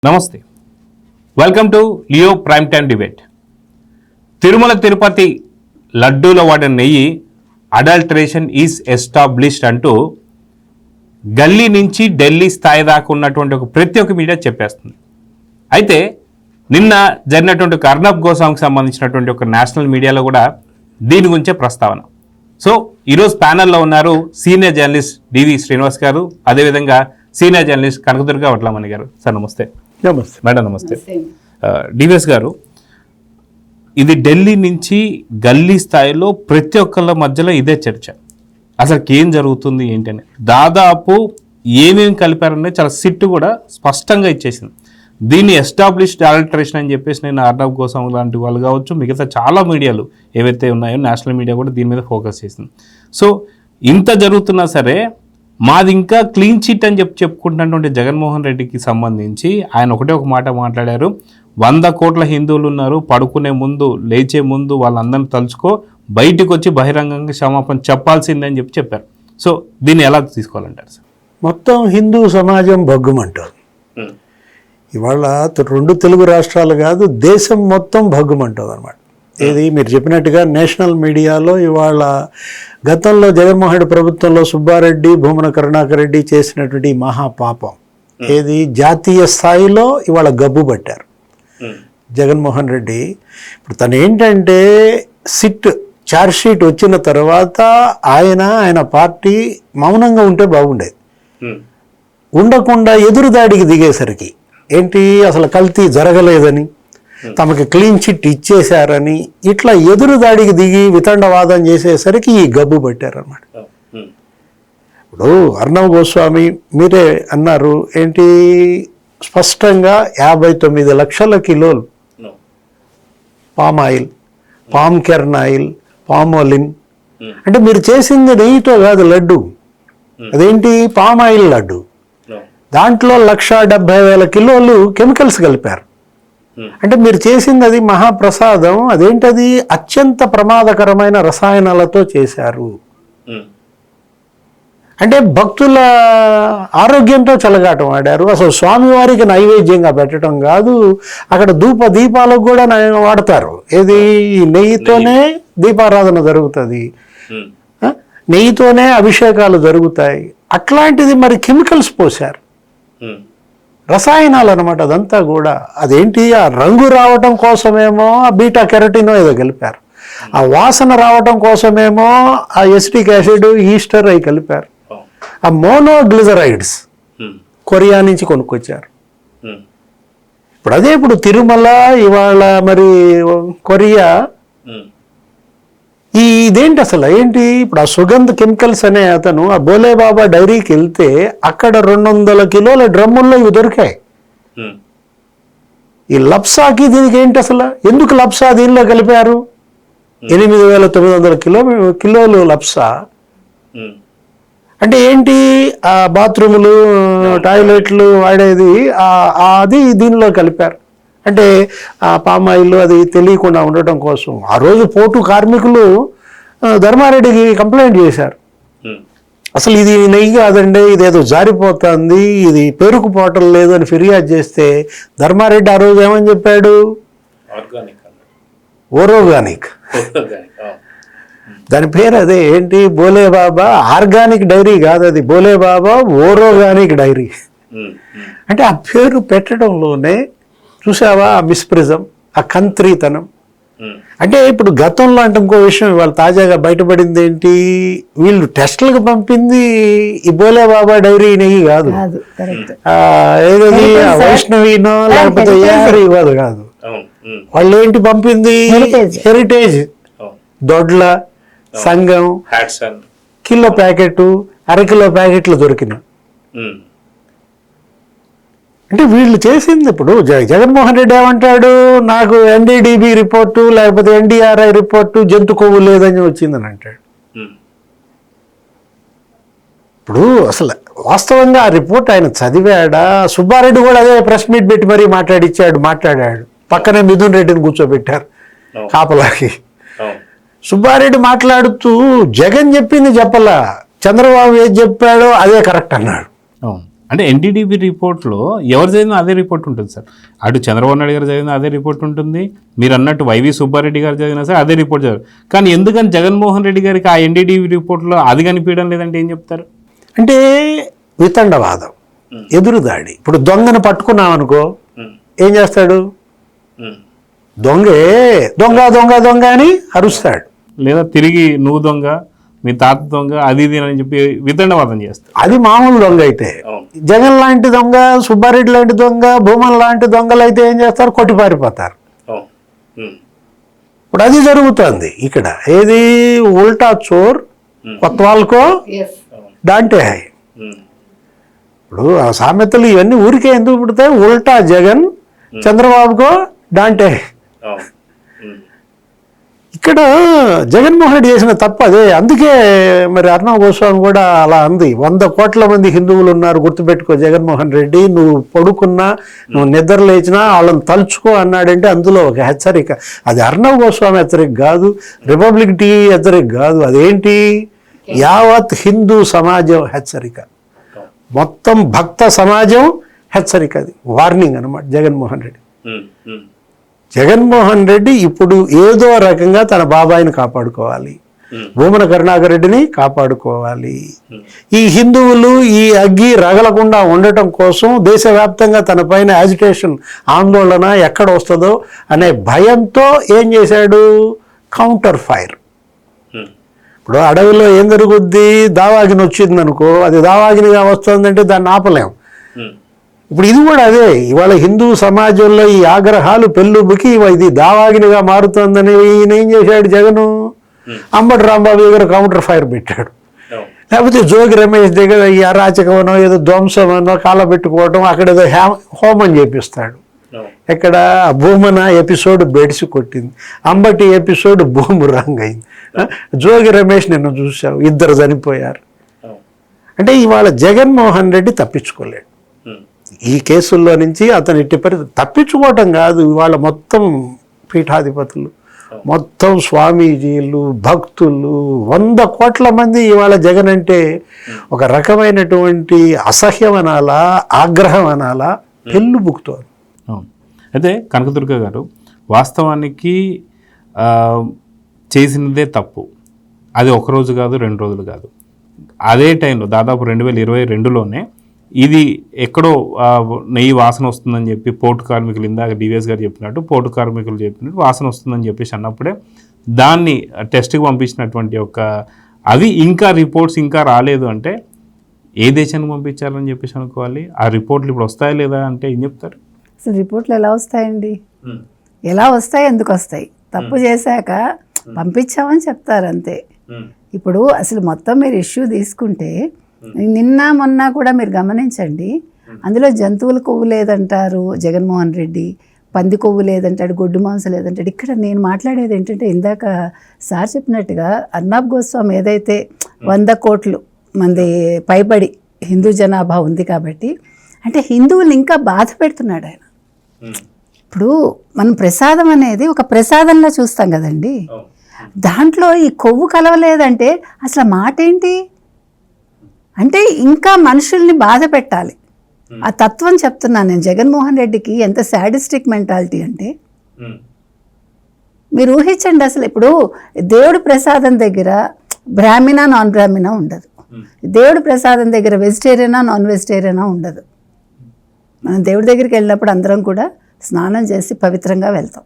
నమస్తే, welcome to Leo prime time debate. Tirumala Tirupati లడ్డూలో వాడిన నెయ్యి అడల్టరేషన్ ఈజ్ ఎస్టాబ్లిష్డ్ అంటూ గల్లీ నుంచి ఢిల్లీ స్థాయి దాకా ఉన్నటువంటి ప్రతి ఒక్క మీడియా చెప్పేస్తుంది. అయితే నిన్న జరిగినటువంటి అర్నబ్ గోస్వామికి సంబంధించినటువంటి ఒక నేషనల్ మీడియాలో కూడా దీని గురించే ప్రస్తావన. సో ఈరోజు ప్యానెల్లో ఉన్నారు సీనియర్ జర్నలిస్ట్ డివి శ్రీనివాస్ గారు, అదేవిధంగా సీనియర్ జర్నలిస్ట్ కనకదుర్గ వడ్లమణి గారు. సార్ నమస్తే. నమస్తే మేడం. నమస్తే. డివిఎస్ గారు, ఇది ఢిల్లీ నుంచి గల్లీ స్థాయిలో ప్రతి ఒక్కళ్ళ మధ్యలో ఇదే చర్చ. అసలు ఏం జరుగుతుంది ఏంటని దాదాపు ఏమేమి కలిపారనేది చాలా సిట్టు కూడా స్పష్టంగా ఇచ్చేసింది. దీన్ని ఎస్టాబ్లిష్డ్ అడల్టరేషన్ అని చెప్పేసి నేను అర్నబ్ గోస్వామి లాంటి వాళ్ళు కావచ్చు, మిగతా చాలా మీడియాలు ఏవైతే ఉన్నాయో నేషనల్ మీడియా కూడా దీని మీద ఫోకస్ చేసింది. సో ఇంత జరుగుతున్నా సరే మాది ఇంకా క్లీన్ చిట్ అని చెప్పుకుంటున్నటువంటి జగన్మోహన్ రెడ్డికి సంబంధించి ఆయన ఒకటే ఒక మాట మాట్లాడారు. 100 కోట్ల హిందువులు ఉన్నారు, పడుకునే ముందు లేచే ముందు వాళ్ళందరినీ తలుచుకో, బయటికి వచ్చి బహిరంగంగా క్షమాపణ చెప్పాల్సిందని చెప్పారు. సో దీన్ని ఎలా తీసుకోవాలంటారు సార్? మొత్తం హిందూ సమాజం భగ్గుమంటారు. ఇవాళ 2 తెలుగు రాష్ట్రాలు కాదు, దేశం మొత్తం భగ్గుమంటుంది అనమాట. ఇది మీరు చెప్పినట్టుగా నేషనల్ మీడియాలో ఇవాళ గతంలో జగన్మోహన్ రెడ్డి ప్రభుత్వంలో సుబ్బారెడ్డి, భూమన కరుణాకర్ రెడ్డి చేసినటువంటి మహాపాపం ఏది జాతీయ స్థాయిలో ఇవాళ గబ్బు పట్టారు. జగన్మోహన్ రెడ్డి ఇప్పుడు తను ఏంటంటే సిట్ ఛార్జ్షీట్ వచ్చిన తర్వాత ఆయన పార్టీ మౌనంగా ఉంటే బాగుండేది. ఉండకుండా ఎదురుదాడికి దిగేసరికి ఏంటి అసలు కల్తీ జరగలేదని, తమకి క్లీన్ చిట్ ఇచ్చేశారని ఇట్లా ఎదురుదాడికి దిగి వితండవాదం చేసేసరికి ఈ గబ్బు పట్టారన్నమాట. ఇప్పుడు అర్నబ్ గోస్వామి మీరే అన్నారు ఏంటి, స్పష్టంగా 59 లక్షల కిలోలు palm oil, palm kernel oil, palmolein, అంటే మీరు చేసింది నెయ్యితో కాదు లడ్డు, అదేంటి పామ్ ఆయిల్ లడ్డు, దాంట్లో 1,70,000 కిలోలు కెమికల్స్ కలిపారు. అంటే మీరు చేసింది అది మహాప్రసాదం, అదేంటది అత్యంత ప్రమాదకరమైన రసాయనాలతో చేశారు. అంటే భక్తుల ఆరోగ్యంతో చెలగాటం ఆడారు. అసలు స్వామివారికి నైవేద్యంగా పెట్టడం కాదు, అక్కడ ధూప దీపాలకు కూడా వాడతారు. ఏది నెయ్యితోనే దీపారాధన జరుగుతుంది, నెయ్యితోనే అభిషేకాలు జరుగుతాయి. అట్లాంటిది మరి కెమికల్స్ పోశారు, రసాయనాలు అనమాట అదంతా కూడా. అదేంటి ఆ రంగు రావటం కోసమేమో ఆ బీటా కెరటినో ఏదో కలిపారు, ఆ వాసన రావటం కోసమేమో ఆ ఎసిటిక్ యాసిడ్, ఈస్టర్ అవి కలిపారు. ఆ మోనోగ్లిజరైడ్స్ కొరియా నుంచి కొనుక్కొచ్చారు. ఇప్పుడు తిరుమల ఇవాళ మరి కొరియా ఇదేంటి అసలు ఏంటి. ఇప్పుడు ఆ సుగంధ్ కెమికల్స్ అనే అతను ఆ బోలేబాబా డైరీకి వెళ్తే అక్కడ 200 కిలోల డ్రమ్ముల్లో ఇవి దొరికాయి. ఈ లప్సాకి దీనికి ఏంటి అసలు, ఎందుకు లప్సా దీనిలో కలిపారు? 8,900 కిలోలు లప్సా అంటే ఏంటి, ఆ బాత్రూములు టాయిలెట్లు వాడేది అది దీనిలో కలిపారు. అంటే ఆ పామాయిల్ అది తెలియకుండా ఉండటం కోసం ఆ రోజు పోటు కార్మికులు ధర్మారెడ్డికి కంప్లైంట్ చేశారు. అసలు ఇది నెయ్యి కాదండి, ఇదేదో జారిపోతుంది, ఇది పేరుకుపోవటం లేదు అని ఫిర్యాదు చేస్తే ధర్మారెడ్డి ఆ రోజు ఏమని చెప్పాడు, ఓరోగానిక్. దాని పేరు అదే ఏంటి, బోలేబాబా ఆర్గానిక్ డైరీ కాదు, అది బోలేబాబా ఓరోగానిక్ డైరీ. అంటే ఆ పేరు పెట్టడంలోనే చూసావా ఆ మిస్ప్రిజం, ఆ కంత్రీతనం. అంటే ఇప్పుడు గతంలో అంటే ఇంకో విషయం ఇవాళ తాజాగా బయటపడింది ఏంటి, వీళ్ళు టెస్టులకు పంపింది ఈ బోలేబాబా డైరీ నెయ్యి కాదు, ఏదది వైష్ణవీనో లేకపోతే ఏఆర్ ఇవ్వదు కాదు, వాళ్ళు ఏంటి పంపింది హెరిటేజ్ దొడ్ల సంఘం కిలో ప్యాకెట్, అరకిలో ప్యాకెట్లు దొరికినాయి. అంటే వీళ్ళు చేసింది ఇప్పుడు జగన్మోహన్ రెడ్డి ఏమంటాడు, నాకు ఎన్డీడీబీ రిపోర్టు లేకపోతే ఎన్డీఆర్ఐ రిపోర్టు జంతు కొవ్వు లేదని వచ్చిందని అంటాడు. ఇప్పుడు అసలు వాస్తవంగా ఆ రిపోర్ట్ ఆయన చదివాడా? సుబ్బారెడ్డి కూడా అదే ప్రెస్ మీట్ పెట్టి మరీ మాట్లాడాడు. పక్కనే మిథున్ రెడ్డిని కూర్చోబెట్టారు కాపలాకి. సుబ్బారెడ్డి మాట్లాడుతూ జగన్ చెప్పింది చెప్పలా, చంద్రబాబు ఏది చెప్పాడో అదే కరెక్ట్ అన్నాడు. అంటే ఎన్డీటీవీ రిపోర్ట్లో ఎవరు చదివినా అదే రిపోర్ట్ ఉంటుంది సార్. అటు చంద్రబాబు నాయుడు గారు చదివినా అదే రిపోర్ట్ ఉంటుంది, మీరు అన్నట్టు వైవి సుబ్బారెడ్డి గారు చదివినా సరే అదే రిపోర్ట్ చదివారు. కానీ ఎందుకని జగన్మోహన్ రెడ్డి గారికి ఆ ఎన్డీటీవీ రిపోర్ట్లో అది కనిపించడం లేదంటే ఏం చెప్తారు? అంటే వితండవాదం, ఎదురుదాడి. ఇప్పుడు దొంగను పట్టుకున్నాం అనుకో, ఏం చేస్తాడు? దొంగే దొంగ దొంగ దొంగ అని అరుస్తాడు, లేదా తిరిగి నువ్వు దొంగ, మీ తాత దొంగ, అది ఇది అని చెప్పి వితండవాదం చేస్తారు. అది మామూలు దొంగ అయితే. జగన్ లాంటి దొంగ, సుబ్బారెడ్డి లాంటి దొంగ, భూమన్ లాంటి దొంగలు అయితే ఏం చేస్తారు? కొట్టి పారిపోతారు. ఇప్పుడు అది జరుగుతుంది ఇక్కడ. ఏది ఉల్టా చోర్ కొత్వాల్కో డాంటే హై. ఇప్పుడు ఆ సామెతలు ఇవన్నీ ఊరికే ఎందుకు పుడతాయి? ఉల్టా జగన్, చంద్రబాబుకో డాంటే హై. ఇక్కడ జగన్మోహన్ రెడ్డి చేసిన తప్పు అదే. అందుకే మరి అర్ణవ్ గోస్వామి కూడా అలా అంది. 100 కోట్ల మంది హిందువులు ఉన్నారు, గుర్తుపెట్టుకో జగన్మోహన్ రెడ్డి, నువ్వు పడుకున్నా నువ్వు నిద్ర లేచినా వాళ్ళని తలుచుకో అన్నాడంటే అందులో ఒక హెచ్చరిక. అది అర్ణవ్ గోస్వామి హెచ్చరిక కాదు, రిపబ్లిక్ టీవీ హెచ్చరిక కాదు, అదేంటి యావత్ హిందూ సమాజం హెచ్చరిక, మొత్తం భక్త సమాజం హెచ్చరిక. అది వార్నింగ్ అన్నమాట జగన్మోహన్ రెడ్డి. జగన్మోహన్ రెడ్డి ఇప్పుడు ఏదో రకంగా తన బాబాయిని కాపాడుకోవాలి, భూమన కరుణాకర్ రెడ్డిని కాపాడుకోవాలి. ఈ హిందువులు ఈ అగ్గి రగలకుండా ఉండటం కోసం దేశవ్యాప్తంగా తన పైన యాజిటేషన్, ఆందోళన ఎక్కడ వస్తుందో అనే భయంతో ఏం చేశాడు? Counter fire. ఇప్పుడు అడవిలో ఏం జరుగుద్ది? దావాగిని వచ్చింది అనుకో, అది దావాగినిగా వస్తుందంటే దాన్ని ఆపలేం. ఇప్పుడు ఇది కూడా అదే. ఇవాళ హిందూ సమాజంలో ఈ ఆగ్రహాలు పెళ్ళుబుకి ఇది దావాగినిగా మారుతోందని ఈయన ఏం చేశాడు? జగను అంబటి రాంబాబు దగ్గర కౌంటర్ ఫైర్ పెట్టాడు. లేకపోతే జోగి రమేష్ దగ్గర ఈ అరాచకమనో ఏదో ధ్వంసమనో కాలబెట్టుకోవటం, అక్కడ ఏదో హోమం చేపిస్తాడు. ఎక్కడ భూమన ఎపిసోడ్ బెడిసి కొట్టింది, అంబటి ఎపిసోడ్ భూమి రంగ్ అయింది, జోగి రమేష్ నిన్ను చూసావు, 2 చనిపోయారు. అంటే ఇవాళ జగన్మోహన్ రెడ్డి తప్పించుకోలేడు ఈ కేసుల్లో నుంచి. అతను ఇట్టి తప్పించుకోవటం కాదు, ఇవాళ మొత్తం పీఠాధిపతులు, మొత్తం స్వామీజీలు, భక్తులు, 100 కోట్ల మంది ఇవాళ జగన్ అంటే ఒక రకమైనటువంటి అసహ్యం అనాలా, ఆగ్రహం అనాలా, పెళ్ళుబుకుతోంది. అయితే కనకదుర్గ గారు, వాస్తవానికి చేసినదే తప్పు. అది 1 రోజు కాదు, 2 రోజులు కాదు. అదే టైంలో దాదాపు 2022లోనే ఇది ఎక్కడో నెయ్యి వాసన వస్తుందని చెప్పి పోర్టు కార్మికులు, ఇందాక డివిఎస్ గారు చెప్పినట్టు పోర్టు కార్మికులు చెప్పినట్టు వాసన వస్తుందని చెప్పేసి అన్నప్పుడే దాన్ని టెస్ట్కి పంపించినటువంటి అవి ఇంకా రిపోర్ట్స్ ఇంకా రాలేదు అంటే ఏ దేశానికి పంపించాలని చెప్పేసి అనుకోవాలి? ఆ రిపోర్ట్లు ఇప్పుడు వస్తాయా లేదా అంటే ఏం చెప్తారు? అసలు రిపోర్ట్లు ఎలా వస్తాయండి? ఎలా వస్తాయి? ఎందుకు వస్తాయి? తప్పు చేశాక పంపించామని చెప్తారు అంతే. ఇప్పుడు అసలు మొత్తం మీరు ఇష్యూ తీసుకుంటే నిన్న మొన్న కూడా మీరు గమనించండి, అందులో జంతువుల కొవ్వు లేదంటారు జగన్మోహన్ రెడ్డి, పంది కొవ్వు లేదంటాడు, గొడ్డు మాంసం లేదంటాడు. ఇక్కడ నేను మాట్లాడేది ఏంటంటే ఇందాక సార్ చెప్పినట్టుగా అర్ణబ్ గోస్వామి ఏదైతే 100 కోట్లు మంది పైబడి హిందూ జనాభా ఉంది కాబట్టి, అంటే హిందువుల్ని ఇంకా బాధ పెడుతున్నాడు ఆయన. ఇప్పుడు మనం ప్రసాదం అనేది ఒక ప్రసాదంలో చూస్తాం కదండి, దాంట్లో ఈ కొవ్వు కలవలేదంటే అసలు మాట ఏంటి అంటే ఇంకా మనుషుల్ని బాధ పెట్టాలి. ఆ తత్వం చెప్తున్నాను నేను. జగన్మోహన్ రెడ్డికి ఎంత సాడిస్టిక్ మెంటాలిటీ అంటే మీరు ఊహించండి. అసలు ఇప్పుడు దేవుడి ప్రసాదం దగ్గర బ్రాహ్మణ నాన్ బ్రాహ్మణ ఉండదు, దేవుడి ప్రసాదం దగ్గర వెజిటేరియనా నాన్ వెజిటేరియనా ఉండదు. మనం దేవుడి దగ్గరికి వెళ్ళినప్పుడు అందరం కూడా స్నానం చేసి పవిత్రంగా వెళ్తాం.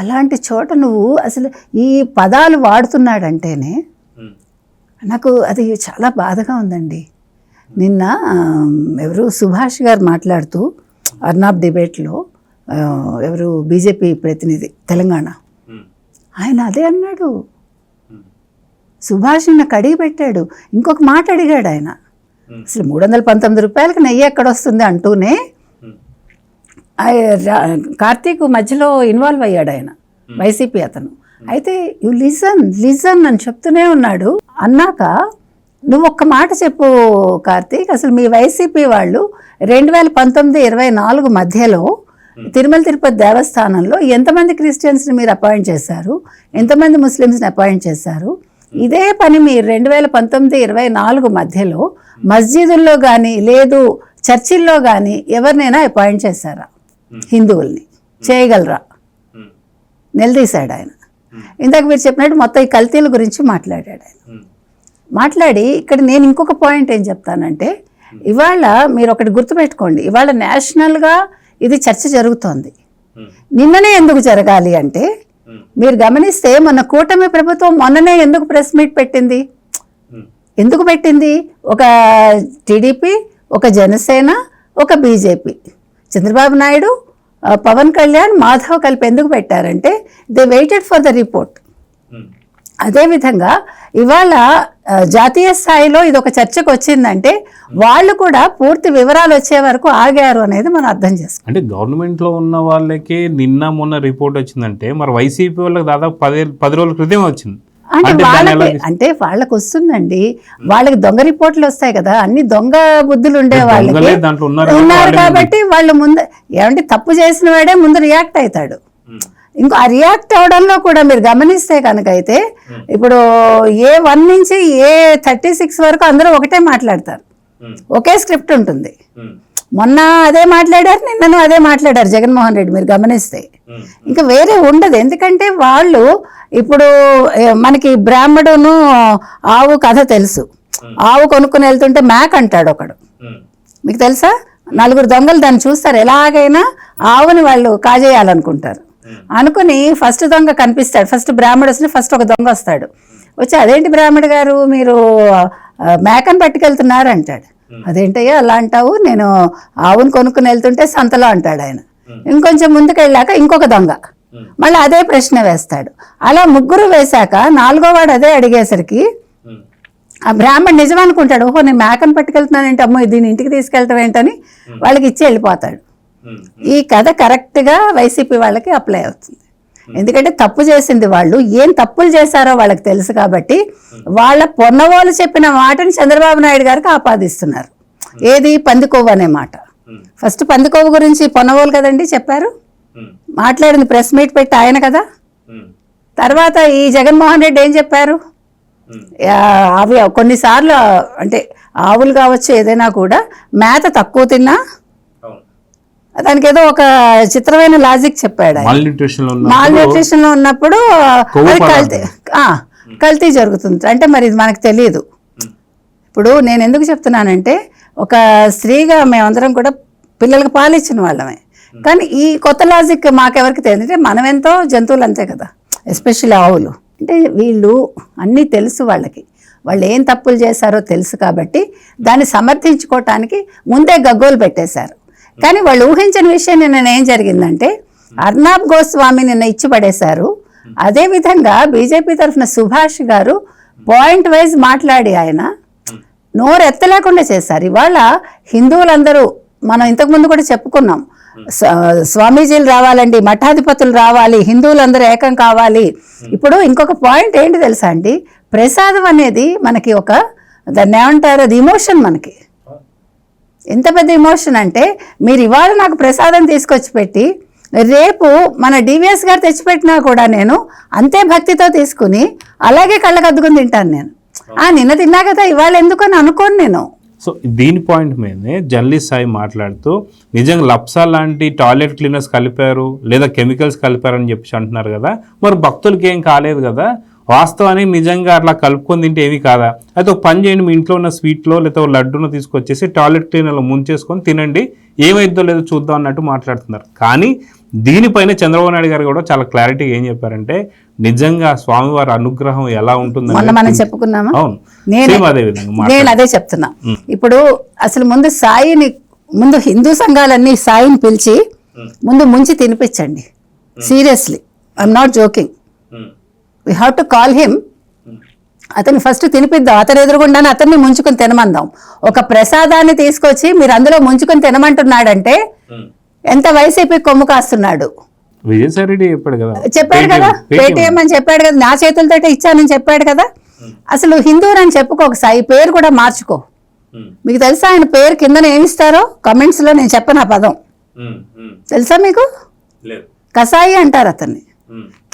అలాంటి చోట నువ్వు అసలు ఈ పదాలు వాడుతున్నాడంటేనే నాకు అది చాలా బాధగా ఉందండి. నిన్న ఎవరు సుభాష్ గారు మాట్లాడుతూ అర్నాబ్ డిబేట్లో, ఎవరు బీజేపీ ప్రతినిధి తెలంగాణ, ఆయన అదే అన్నాడు. సుభాష్ నిన్న కడిగి పెట్టాడు. ఇంకొక మాట అడిగాడు ఆయన, అసలు 319 రూపాయలకి నెయ్యి ఎక్కడొస్తుంది అంటూనే కార్తీక్ మధ్యలో ఇన్వాల్వ్ అయ్యాడు ఆయన, వైసీపీ అతను. అయితే యు లిజన్ అని చెప్తూనే ఉన్నాడు. అన్నాక నువ్వు ఒక్క మాట చెప్పు కార్తీక్, అసలు మీ వైసీపీ వాళ్ళు 2019-24 మధ్యలో తిరుమల తిరుపతి దేవస్థానంలో ఎంతమంది క్రిస్టియన్స్ని మీరు అపాయింట్ చేశారు, ఎంతమంది ముస్లిమ్స్ని అపాయింట్ చేశారు, ఇదే పని మీరు 2019-24 మధ్యలో మస్జిదుల్లో కానీ లేదు చర్చిల్లో కానీ ఎవరినైనా అపాయింట్ చేశారా? హిందువుల్ని చేయగలరా? నిలదీశాడు ఆయన. ఇందాక మీరు చెప్పినట్టు మొత్తం ఈ కల్తీల గురించి మాట్లాడాడు ఆయన. మాట్లాడి ఇక్కడ నేను ఇంకొక పాయింట్ ఏం చెప్తానంటే, ఇవాళ మీరు ఒకటి గుర్తుపెట్టుకోండి, ఇవాళ నేషనల్గా ఇది చర్చ జరుగుతోంది. నిన్ననే ఎందుకు జరగాలి అంటే, మీరు గమనిస్తే మన కూటమి ప్రభుత్వం మొన్ననే ఎందుకు ప్రెస్ మీట్ పెట్టింది? ఎందుకు పెట్టింది? ఒక టీడీపీ, ఒక జనసేన, ఒక బీజేపీ, చంద్రబాబు నాయుడు, పవన్ కళ్యాణ్, మాధవ్ కలిపి ఎందుకు పెట్టారంటే they waited for the report. అదేవిధంగా ఇవాళ జాతీయ స్థాయిలో ఇది ఒక చర్చకు వచ్చిందంటే వాళ్ళు కూడా పూర్తి వివరాలు వచ్చే వరకు ఆగారు అనేది మనం అర్థం చేసుకోవాలి. అంటే గవర్నమెంట్లో ఉన్న వాళ్ళకి నిన్న మొన్న రిపోర్ట్ వచ్చిందంటే మరి వైసీపీ వాళ్ళకి దాదాపు 10 రోజుల క్రితం వచ్చింది. అంటే వాళ్ళకి వస్తుందండి, వాళ్ళకి దొంగ రిపోర్ట్లు వస్తాయి కదా, అన్ని దొంగ బుద్ధులు ఉండే వాళ్ళకి ఉన్నారు కాబట్టి వాళ్ళు ముందు ఏమంటే తప్పు చేసిన వాడే ముందు రియాక్ట్ అవుతాడు. ఇంకో ఆ రియాక్ట్ అవడంలో కూడా మీరు గమనిస్తే కనుక అయితే ఇప్పుడు A1 నుంచి A36 వరకు అందరూ ఒకటే మాట్లాడతారు, ఒకే స్క్రిప్ట్ ఉంటుంది. మొన్న అదే మాట్లాడారు, నిన్నను అదే మాట్లాడారు జగన్మోహన్ రెడ్డి. మీరు గమనిస్తే ఇంకా వేరే ఉండదు. ఎందుకంటే వాళ్ళు ఇప్పుడు మనకి బ్రాహ్మడును ఆవు కథ తెలుసు. ఆవు కొనుక్కుని వెళ్తుంటే మ్యాక్ అంటాడు ఒకడు, మీకు తెలుసా? 4 దొంగలు దాన్ని చూస్తారు, ఎలాగైనా ఆవుని వాళ్ళు కాజేయాలనుకుంటారు. అనుకుని ఫస్ట్ దొంగ కనిపిస్తాడు, ఫస్ట్ బ్రాహ్మడు వస్తే ఫస్ట్ ఒక దొంగ వస్తాడు. వచ్చి అదేంటి బ్రాహ్మడు గారు మీరు మేకను పట్టుకెళ్తున్నారు అంటాడు. అదేంటయ్యా అలా అంటావు, నేను ఆవును కొనుక్కుని వెళ్తుంటే సంతలో అంటాడు ఆయన. ఇంకొంచెం ముందుకు వెళ్ళాక ఇంకొక దొంగ మళ్ళీ అదే ప్రశ్న వేస్తాడు. అలా 3 వేశాక 4వ వాడు అదే అడిగేసరికి ఆ బ్రాహ్మణ్ నిజం అనుకుంటాడు, ఓహో నేను మేకను పట్టుకెళ్తున్నానంటే అమ్మో దీన్ని ఇంటికి తీసుకెళ్తాం ఏంటని వాళ్ళకి ఇచ్చి వెళ్ళిపోతాడు. ఈ కథ కరెక్ట్గా వైసీపీ వాళ్ళకి అప్లై అవుతుంది. ఎందుకంటే తప్పు చేసింది వాళ్ళు, ఏం తప్పులు చేశారో వాళ్ళకి తెలుసు కాబట్టి వాళ్ళ పొన్నవోలు చెప్పిన మాటని చంద్రబాబు నాయుడు గారికి ఆపాదిస్తున్నారు. ఏది? పందికొవ్వు అనే మాట. ఫస్ట్ పందికొవ్వు గురించి పొన్నవోలు కదండి చెప్పారు, మాట్లాడింది ప్రెస్ మీట్ పెట్టి ఆయన కదా. తర్వాత ఈ జగన్మోహన్ రెడ్డి ఏం చెప్పారు? అవి కొన్నిసార్లు అంటే ఆవులు కావచ్చు ఏదైనా కూడా మేత తక్కువ తిన్నా దానికి ఏదో ఒక చిత్రమైన లాజిక్ చెప్పాడు. మాల్న్యూట్రిషన్ లో ఉన్నప్పుడు అది కల్తీ జరుగుతుంది అంటే మరి ఇది మనకు తెలియదు. ఇప్పుడు నేను ఎందుకు చెప్తున్నానంటే ఒక స్త్రీగా మేమందరం కూడా పిల్లలకు పాలు ఇచ్చిన వాళ్ళమే, కానీ ఈ కొత్త లాజిక్ మాకెవరికి తెలియదు. అంటే మనం ఎంతో జంతువులు అంతే కదా, ఎస్పెషల్లీ ఆవులు. అంటే వీళ్ళు అన్నీ తెలుసు వాళ్ళకి, వాళ్ళు ఏం తప్పులు చేశారో తెలుసు కాబట్టి దాన్ని సమర్థించుకోవటానికి ముందే గగ్గోలు పెట్టేశారు. కానీ వాళ్ళు ఊహించిన విషయం నిన్న ఏం జరిగిందంటే అర్నాబ్ గోస్వామి నిన్న ఇచ్చి పడేశారు. అదేవిధంగా బీజేపీ తరఫున సుభాష్ గారు పాయింట్ వైజ్ మాట్లాడి ఆయన నోరు ఎత్తలేకుండా చేశారు. ఇవాళ హిందువులందరూ మనం ఇంతకుముందు కూడా చెప్పుకున్నాం, స్వామీజీలు రావాలండి, మఠాధిపతులు రావాలి, హిందువులందరూ ఏకం కావాలి. ఇప్పుడు ఇంకొక పాయింట్ ఏంటి తెలుసా అండి, ప్రసాదం అనేది మనకి ఒక దాన్ని ఏమంటారు, అది ఇమోషన్. మనకి ఎంత పెద్ద ఇమోషన్ అంటే మీరు ఇవాళ నాకు ప్రసాదం తీసుకొచ్చి పెట్టి రేపు మన డివిఎస్ గారు తెచ్చిపెట్టినా కూడా నేను అంతే భక్తితో తీసుకుని అలాగే కళ్ళకద్దుకుని తింటాను. నేను నిన్న తిన్నా కదా ఇవాళ ఎందుకని అనుకోను నేను. సో దీని పాయింట్ మీదనే జర్నలిస్ట్ సాయి మాట్లాడుతూ నిజంగా లప్సా లాంటి టాయిలెట్ క్లీనర్స్ కలిపారు లేదా కెమికల్స్ కలిపారని చెప్పి అంటున్నారు కదా, మరి భక్తులకి ఏం కాలేదు కదా, వాస్తవానికి నిజంగా అట్లా కలుపుకొని తింటే ఏమీ కాదా? అయితే ఒక పని చేయండి, మీ ఇంట్లో ఉన్న స్వీట్లో లేదా లడ్డూను తీసుకొచ్చేసి టాయిలెట్ క్లీనర్లో ముంచేసుకొని తినండి, ఏమైద్దో లేదో చూద్దాం అన్నట్టు మాట్లాడుతున్నారు. కానీ దీనిపైన చంద్రబాబు నాయుడు గారు కూడా చాలా క్లారిటీగా ఏం చెప్పారంటే నిజంగా స్వామివారి అనుగ్రహం ఎలా ఉంటుందని మనం చెప్పుకున్నామా? అవును, అదే విధంగా నేను అదే చెప్తున్నా. ఇప్పుడు అసలు ముందు సాయిని, ముందు హిందూ సంఘాలన్నీ సాయిని పిలిచి ముందు ముంచి తినిపించండి. Seriously, I'm not joking. We have to call him. అతన్ని ఫస్ట్ తినిపిద్దాం, అతను ఎదురుగుండానే అతన్ని ముంచుకొని తినమందాం. ఒక ప్రసాదాన్ని తీసుకొచ్చి మీరు అందులో ముంచుకొని తినమంటున్నాడంటే ఎంత వైసీపీ కొమ్ము కాస్తున్నాడు. విజయసాయిరెడ్డి చెప్పాడు కదా, పేటీఎం అని చెప్పాడు కదా, నా చేతులతో ఇచ్చానని చెప్పాడు కదా. అసలు హిందువుని చెప్పుకోక సాయి పేరు కూడా మార్చుకో. మీకు తెలుసా ఆయన పేరు కింద ఏమిస్తారో కమెంట్స్ లో? నేను చెప్పను ఆ పదం, తెలుసా మీకు? కసాయి అంటారు అతన్ని.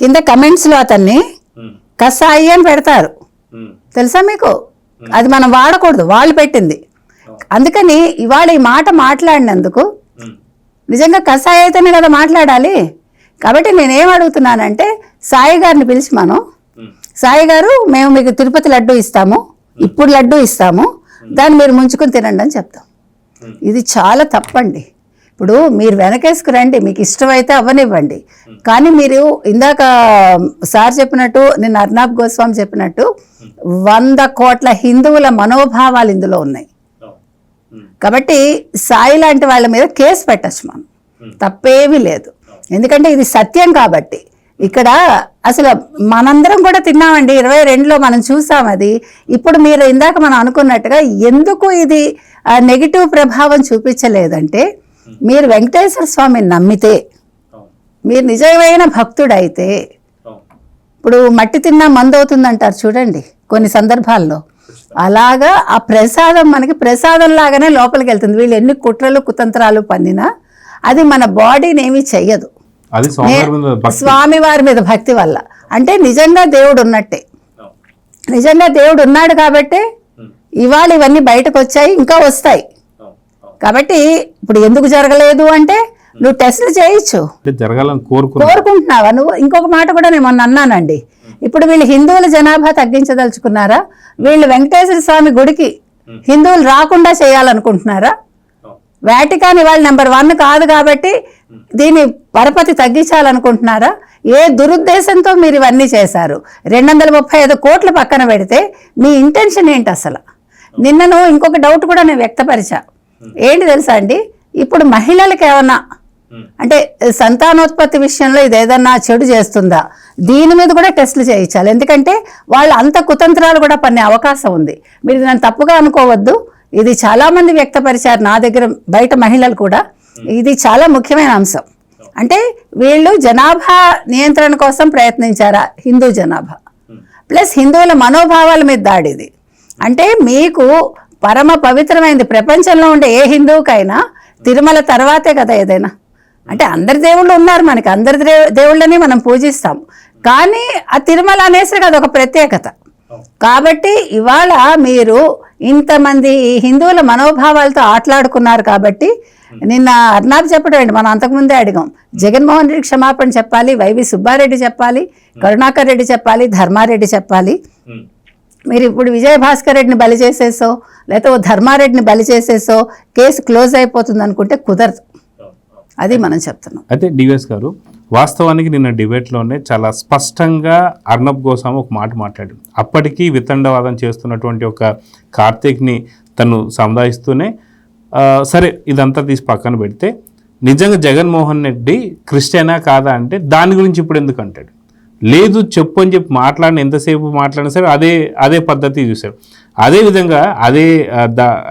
కింద కమెంట్స్ లో అతన్ని కసాయి అని పెడతారు. తెలుసా మీకు? అది మనం వాడకూడదు, వాళ్ళు పెట్టింది. అందుకని ఇవాళ ఈ మాట మాట్లాడినందుకు నిజంగా కషాయ అయితేనే కదా మాట్లాడాలి. కాబట్టి నేనేం అడుగుతున్నానంటే సాయి గారిని పిలిచి మనం, సాయి గారు మేము మీకు తిరుపతి లడ్డు ఇస్తాము, ఇప్పుడు లడ్డు ఇస్తాము, దాన్ని మీరు ముంచుకొని తినండి అని చెప్తాం. ఇది చాలా తప్పండి. ఇప్పుడు మీరు వెనకేసుకు రండి, మీకు ఇష్టమైతే అవ్వనివ్వండి. కానీ మీరు ఇందాక సార్ చెప్పినట్టు, నిన్న అర్నాబ్ గోస్వామి చెప్పినట్టు 100 కోట్ల హిందువుల మనోభావాలు ఇందులో ఉన్నాయి. కాబట్టి సాయి లాంటి వాళ్ళ మీద కేసు పెట్టచ్చు మనం, తప్పేమీ లేదు. ఎందుకంటే ఇది సత్యం కాబట్టి. ఇక్కడ అసలు మనందరం కూడా తిన్నామండి 22లో మనం చూసాం అది. ఇప్పుడు మీరు ఇందాక మనం అనుకున్నట్టుగా ఎందుకు ఇది నెగిటివ్ ప్రభావం చూపించలేదంటే, మీరు వెంకటేశ్వర స్వామిని నమ్మితే, మీరు నిజమైన భక్తుడైతే, ఇప్పుడు మట్టి తిన్నా మందు అవుతుందంటారు చూడండి కొన్ని సందర్భాల్లో, అలాగా ఆ ప్రసాదం మనకి ప్రసాదం లాగానే లోపలికి వెళ్తుంది. వీళ్ళు ఎన్ని కుట్రలు కుతంత్రాలు పన్నినా అది మన బాడీని ఏమీ చెయ్యదు. అది స్వామివారి మీద భక్తి వల్ల. అంటే నిజంగా దేవుడు ఉన్నట్టే. నిజంగా దేవుడు ఉన్నాడు కాబట్టి ఇవాళ ఇవన్నీ బయటకు వచ్చాయి, ఇంకా వస్తాయి. కాబట్టి ఇప్పుడు ఎందుకు జరగలేదు అంటే, నువ్వు టెస్టులు చేయొచ్చు, జరగాలని కోరుకుంటున్నావా నువ్వు? ఇంకొక మాట కూడా నేను మొన్న అన్నానండి. ఇప్పుడు వీళ్ళు హిందువుల జనాభా తగ్గించదలుచుకున్నారా? వీళ్ళు వెంకటేశ్వర స్వామి గుడికి హిందువులు రాకుండా చేయాలనుకుంటున్నారా? వాటికాన్ ఇవాళ నెంబర్ 1 కాదు కాబట్టి దీని పరపతి తగ్గించాలనుకుంటున్నారా? ఏ దురుద్దేశంతో మీరు ఇవన్నీ చేశారు? 235 కోట్లు పక్కన పెడితే మీ ఇంటెన్షన్ ఏంటి అసలు? నిన్నను ఇంకొక డౌట్ కూడా నేను వ్యక్తపరిచా. ఏంటి తెలుసా అండి, ఇప్పుడు మహిళలకు ఏమన్నా అంటే సంతానోత్పత్తి విషయంలో ఇది ఏదన్నా చెడు చేస్తుందా, దీని మీద కూడా టెస్టులు చేయించాలి. ఎందుకంటే వాళ్ళు అంత కుతంత్రాలు కూడా పన్నే అవకాశం ఉంది. మీరు నన్ను తప్పుగా అనుకోవద్దు, ఇది చాలామంది వ్యక్తపరిచారు నా దగ్గర, బయట మహిళలు కూడా. ఇది చాలా ముఖ్యమైన అంశం. అంటే వీళ్ళు జనాభా నియంత్రణ కోసం ప్రయత్నించారా, హిందూ జనాభా ప్లస్ హిందువుల మనోభావాల మీద దాడిది. అంటే మీకు పరమ పవిత్రమైనది ప్రపంచంలో ఉండే ఏ హిందువుకైనా తిరుమల తర్వాతే కదా ఏదైనా. అంటే అందరి దేవుళ్ళు ఉన్నారు మనకి, అందరి దేవుళ్ళని మనం పూజిస్తాం. కానీ ఆ తిరుమల అనేసరికి అదొక ప్రత్యేకత. కాబట్టి ఇవాళ మీరు ఇంతమంది హిందువుల మనోభావాలతో ఆటలాడుకున్నారు. కాబట్టి నిన్న అర్నాబ్ చెప్పడం మనం అంతకుముందే అడిగాం, జగన్మోహన్ రెడ్డి క్షమాపణ చెప్పాలి, వైవి సుబ్బారెడ్డి చెప్పాలి, కరుణాకర్ రెడ్డి చెప్పాలి, ధర్మారెడ్డి చెప్పాలి. మీరు ఇప్పుడు విజయభాస్కర్ రెడ్డిని బలి చేసేసో లేకపోతే ధర్మారెడ్డిని బలి చేసేసో కేసు క్లోజ్ అయిపోతుంది అనుకుంటే కుదరదు. అది మనం చెప్తున్నాం. అయితే డివిఎస్ గారు, వాస్తవానికి నిన్న డిబేట్లోనే చాలా స్పష్టంగా అర్నబ్ గోస్వామి ఒక మాట మాట్లాడాడు. అప్పటికీ వితండవాదం చేస్తున్నటువంటి ఒక కార్తీక్ని తను సముదాయిస్తూనే, సరే ఇదంతా తీసి పక్కన పెడితే నిజంగా జగన్మోహన్ రెడ్డి క్రిస్టియనా కాదా అంటే దాని గురించి ఇప్పుడు ఎందుకు అంటాడు? లేదు చెప్పు అని చెప్పి ఎంతసేపు మాట్లాడినా సరే అదే పద్ధతి చూశారు. అదేవిధంగా